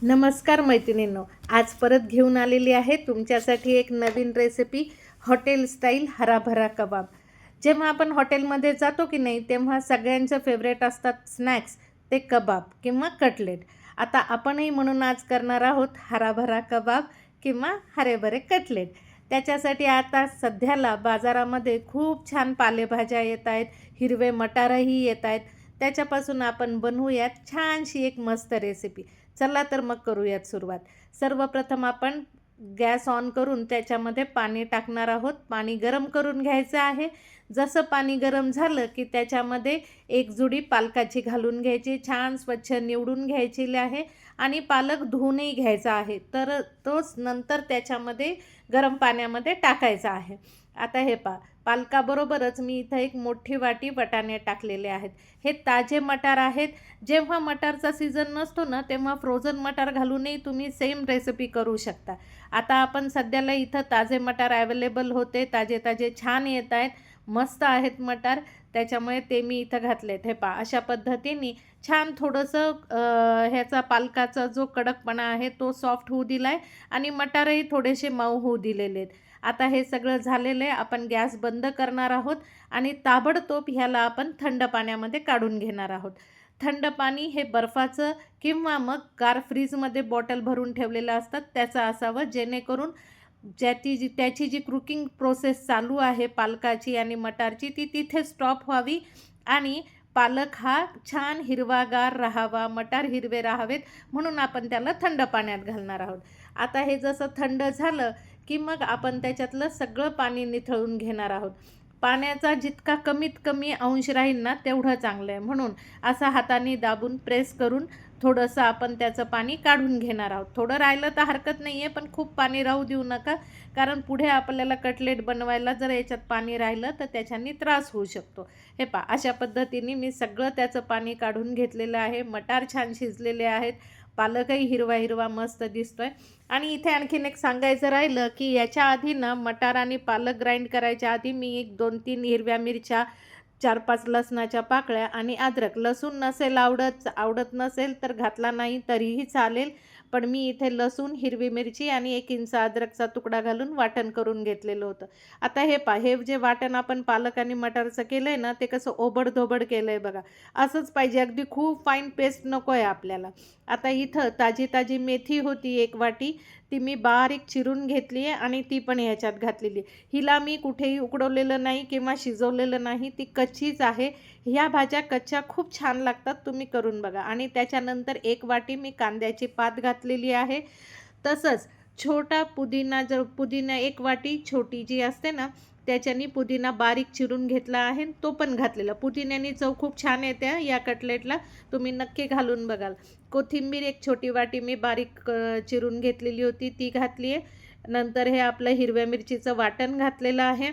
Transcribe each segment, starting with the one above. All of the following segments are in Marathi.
नमस्कार मैत्रिणींनो, आज परत घेऊन आलेली आहे तुमच्यासाठी एक नवीन रेसिपी, हॉटेल स्टाईल हराभरा कबाब. जेव्हा आपण हॉटेलमध्ये जातो की नाही, तेव्हा सगळ्यांचं फेवरेट असतात स्नॅक्स, ते कबाब किंवा कटलेट. आता आपणही म्हणून आज करणार आहोत हराभरा कबाब किंवा हरेभरे कटलेट. त्याच्यासाठी आता सध्याला बाजारामध्ये खूप छान पालेभाज्या येत आहेत, हिरवे मटारही येत आहेत. त्याच्यापासून आपण बनवूयात छानशी एक मस्त रेसिपी. चला तर मग करूयात सुरुवात. सर्वप्रथम आपण गॅस ऑन करून त्याच्यामध्ये पाणी टाकणार आहोत. पाणी गरम करून घ्यायचं आहे. जसं पाणी गरम झालं की त्याच्यामध्ये एक जुडी पालकाची घालून घ्यायची, छान स्वच्छ निवडून घ्यायची आहे आणि पालक धुवूनही घ्यायचा आहे. तर तोच नंतर त्याच्यामध्ये गरम पाण्यामध्ये टाकायचा आहे. आता हे पालकाबरोबरच मी इथं एक मोठी वाटी वाटाणे टाकलेले आहेत. हे ताजे मटार आहेत. जेव्हा मटारचा सीझन नसतो ना, तेव्हा फ्रोझन मटार घालूनही तुम्ही सेम रेसिपी करू शकता. आता आपण सध्याला इथं ताजे मटार अवेलेबल होते, ताजे ताजे छान येत आहेत, मस्त आहेत मटार, त्याच्यामुळे ते मी इथं घातलेत. हे अशा पद्धतीने छान थोडंसं ह्याचा पालकाचा जो कडकपणा आहे तो सॉफ्ट होऊ दिला आहे आणि मटारही थोडेसे मऊ होऊ दिलेले आहेत. आता हे सगळं झालेलं आहे. आपण गॅस बंद करणार आहोत आणि ताबडतोब ह्याला आपण थंड पाण्यामध्ये काढून घेणार आहोत. थंड पाणी हे बर्फाचं किंवा मग गार फ्रीजमध्ये बॉटल भरून ठेवलेलं असतात त्याचं असावं, जेणेकरून त्याची जी कुकिंग प्रोसेस चालू आहे पालकाची आणि मटारची ती तिथे स्टॉप व्हावी आणि पालक हा छान हिरवागार राहावा, मटार हिरवे राहावेत, म्हणून आपण त्याला थंड पाण्यात घालणार आहोत. आता हे जसं थंड झालं की मग आपण त्याच्यातलं सगळं पाणी निथळून घेणार आहोत. पाण्याचा जितका कमीत कमी अंश राहील ना तेवढं चांगलं आहे, म्हणून असं हाताने दाबून प्रेस करून थोडंसं आपण त्याचं पाणी काढून घेणार आहोत. थोडं राहिलं तर हरकत नाही आहे, पण खूप पाणी राहू देऊ नका, कारण पुढे आपल्याला कटलेट बनवायला जर याच्यात पाणी राहिलं तर त्याच्याने त्रास होऊ शकतो. हे अशा पद्धतीने मी सगळं त्याचं पाणी काढून घेतलेलं आहे. मटार छान शिजलेले आहेत, पालकही हिरवा हिरवा मस्त दिसतोय. आणि इथे आणखीन एक सांगायचं राहिलं की याच्या आधी ना मटार आणि पालक ग्राइंड करायच्या आधी मी एक 2-3 हिरव्या मिरच्या, 4-5 लसणाच्या पाकळ्या आणि अद्रक, लसूण नसेल आवडत नसेल तर घातला नाही तरीही चालेल, पण मी इथे लसूण, हिरवी मिरची आणि 1 इंच अद्रकचा तुकडा घालून वाटण करून घेतलेलं होतं. आता हे जे वाटण आपण पालक आणि मटारचं केलं आहे ना, ते कसं ओबडधोबड केलं आहे बघा. असंच पाहिजे, अगदी खूप फाईन पेस्ट नको आहे आपल्याला. आता इथं ताजी ताजी मेथी होती 1 वाटी, ती मी बारीक चिरून घेतली आहे आणि ती पण ह्याच्यात घातलेली आहे. हिला मी कुठेही उकडवलेलं नाही किंवा शिजवलेलं नाही, ती कच्चीच आहे. ह्या भाज्या कच्च्या खूप छान लागतात, तुम्ही करून बघा. आणि त्याच्यानंतर 1 वाटी मी कांद्याची पात घातलेली आहे. तसंच छोटा पुदिना 1 वाटी छोटी जी असते ना, त्याच्यानी पुदिना बारीक चिरून घेतला आहे, तो पण घातलेला. पुदिन्याने चव खूप छान येते या कटलेटला, तुम्ही नक्की घालून बघाल. कोथिंबीर 1 छोटी वाटी मी बारीक चिरून घेतलेली होती, ती घातली आहे. नंतर हे आपलं हिरव्या मिरचीचं वाटण घातलेलं आहे.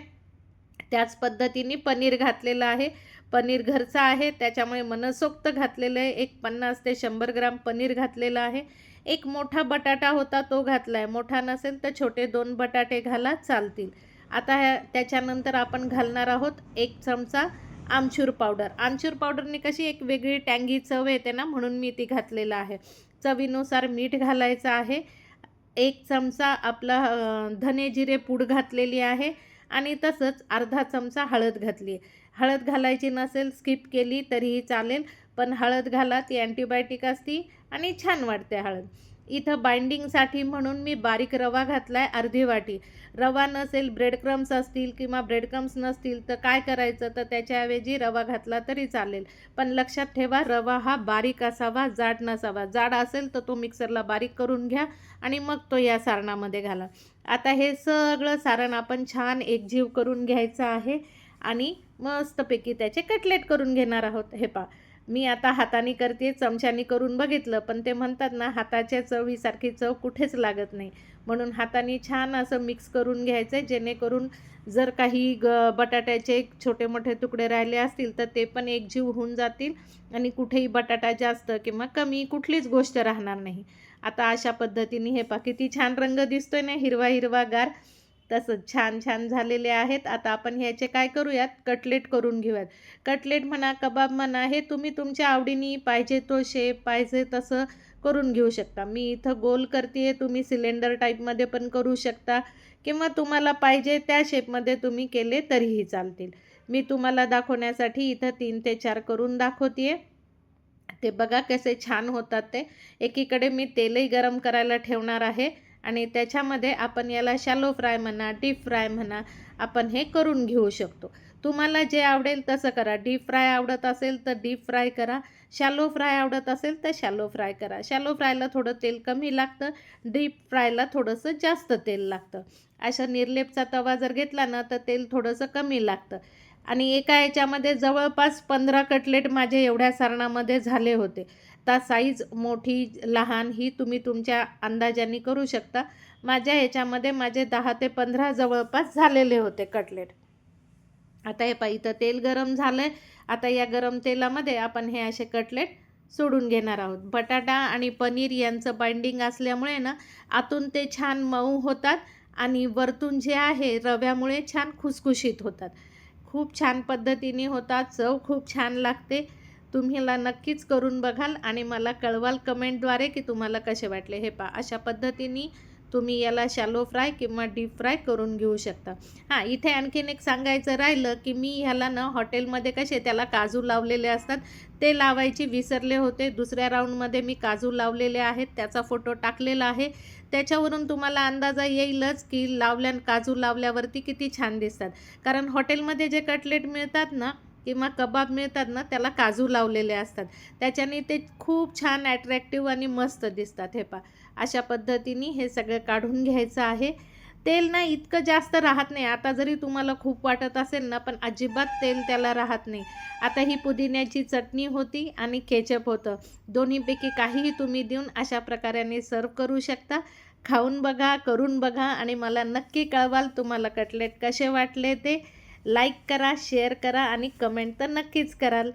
त्याच पद्धतीने पनीर घातलेलं आहे. पनीर घरचं आहे त्याच्यामुळे मनसोक्त घातलेलं आहे. एक 50 ते 100 ग्राम पनीर घातलेलं आहे. एक मोठा बटाटा होता तो घातला आहे. मोठा नसेल तर छोटे 2 बटाटे घाला, चालतील. आता त्याच्यानंतर आपण घालणार आहोत 1 चमचा आमचूर पावडर. आमचूर पावडरने कशी एक वेगळी टँगी चव येते ना, म्हणून मी ती घातलेलं आहे. चवीनुसार मीठ घालायचं आहे. 1 चमचा आपला धने जिरे पूड घातलेली आहे आणि तसंच अर्धा चमचा हळद घातली आहे. हळद घालायची नसेल, स्किप केली तरीही चालेल, पण हळद घाला, ती अँटिबायोटिक असती आणि छान वाटते हळद. इथं बाइंडिंगसाठी म्हणून मी बारीक रवा घातला आहे अर्धी वाटी. रवा नसेल, ब्रेड क्रम्स असतील किंवा ब्रेड क्रम्स नसतील तर काय करायचं, तर त्याच्याऐवजी रवा घातला तरी चालेल. पण लक्षात ठेवा, रवा हा बारीक असावा, जाड नसावा. जाड असेल तर तो मिक्सरला बारीक करून घ्या आणि मग तो या सारणामध्ये घाला. आता हे सगळं सारण आपण छान एकजीव करून घ्यायचं आहे आणि मस्तपैकी त्याचे कटलेट करून घेणार आहोत. मी आता हाताने करते, चमच्याने करून बघितलं, पण ते म्हणतात ना, हाताच्या चवीसारखी चव कुठेच लागत नाही. म्हणून हाताने छान असं मिक्स करून घ्यायचं, जेणेकरून जर काही बटाट्याचे छोटे मोठे तुकडे राहिले असतील तर ते पण एकजीव होऊन जातील आणि कुठेही बटाटा जास्त किंवा कमी कुठलीच गोष्ट राहणार नाही. आता अशा पद्धतीने किती छान रंग दिसतोय ना, हिरवा हिरवागार. तसंच छान छान झालेले आहेत. आता आपण ह्याचे काय करूयात, कटलेट करून घेऊयात. कटलेट म्हणा, कबाब म्हणा, हे तुम्ही तुमच्या आवडीने पाहिजे तो शेप, पाहिजे तसं करून घेऊ शकता. मी इथं गोल करते, तुम्ही सिलेंडर टाईपमध्ये पण करू शकता किंवा तुम्हाला पाहिजे त्या शेपमध्ये तुम्ही केले तरीही चालतील. मी तुम्हाला दाखवण्यासाठी इथं 3 ते 4 करून दाखवते. ते बघा कसे छान होतात ते. एकीकडे मी तेलही गरम करायला ठेवणार आहे आणि त्याच्यामध्ये आपण याला शॅलो फ्राय म्हणा, डीप फ्राय म्हणा, आपण हे करून घेऊ शकतो. तुम्हाला जे आवडेल तसं करा. डीप फ्राय आवडत असेल तर डीप फ्राय करा. शॅलो फ्राय आवडत असेल तर शॅलो फ्राय करा. शॅलो फ्रायला थोडं तेल कमी लागतं, डीप फ्रायला थोडंसं जास्त तेल लागतं. अशा निर्लेपचा तवा जर घेतला ना तर तेल थोडंसं कमी लागतं. आणि एका ह्याच्यामध्ये जवळपास 15 कटलेट माझे एवढ्या सारणामध्ये झाले होते. तर साईज मोठी लहान ही तुम्ही तुमच्या अंदाजाने करू शकता. माझ्या ह्याच्यामध्ये माझे 10 ते 15 जवळपास झालेले होते कटलेट. आता हे पहा इथं तेल गरम झालं आहे. आता या गरम तेलामध्ये आपण हे असे कटलेट सोडून घेणार आहोत. बटाटा आणि पनीर यांचं बाइंडिंग असल्यामुळे ना आतून ते छान मऊ होतात आणि वरतून जे आहे रव्यामुळे छान खुसखुशीत होतात. खूप छान पद्धतीने होतात, चव खूप छान लागते. तुम्हीला नक्कीच करून बघाल आणि मला कळवाल कमेंटद्वारे की तुम्हाला कसे वाटले. हे पहा अशा पद्धतीने तुम्ही याला शॅलो फ्राय किंवा डीप फ्राय करून घेऊ शकता. हां, इथे आणखीन एक सांगायचं राहिलं की मी ह्याला ना हॉटेलमध्ये कसे त्याला काजू लावलेले असतात ते लावायचे विसरले होते. दुसऱ्या राऊंडमध्ये मी काजू लावलेले आहेत, त्याचा फोटो टाकलेला आहे. त्याच्यावरून तुम्हाला अंदाजा येईलच की काजू लावल्यावरती किती छान दिसतात. कारण हॉटेलमध्ये जे कटलेट मिळतात ना किंवा कबाब मिळतात ना त्याला काजू लावलेले असतात. त्याच्याने ते खूप छान ॲट्रॅक्टिव्ह आणि मस्त दिसतात. हे पहा अशा पद्धतीने हे सगळं काढून घ्यायचं आहे. तेल ना इतकं जास्त राहत नाही. आता जरी तुम्हाला खूप वाटत असेल ना पण अजिबात तेल त्याला राहत नाही. आता ही पुदिन्याची चटणी होती आणि केचप होतं. दोन्हीपैकी काहीही तुम्ही देऊन अशा प्रकाराने सर्व करू शकता. खाऊन बघा, करून बघा आणि मला नक्की कळवाल तुम्हाला कटलेट कसे वाटले ते. लाईक करा, शेअर करा आणि कमेंट तर नक्कीच कराल.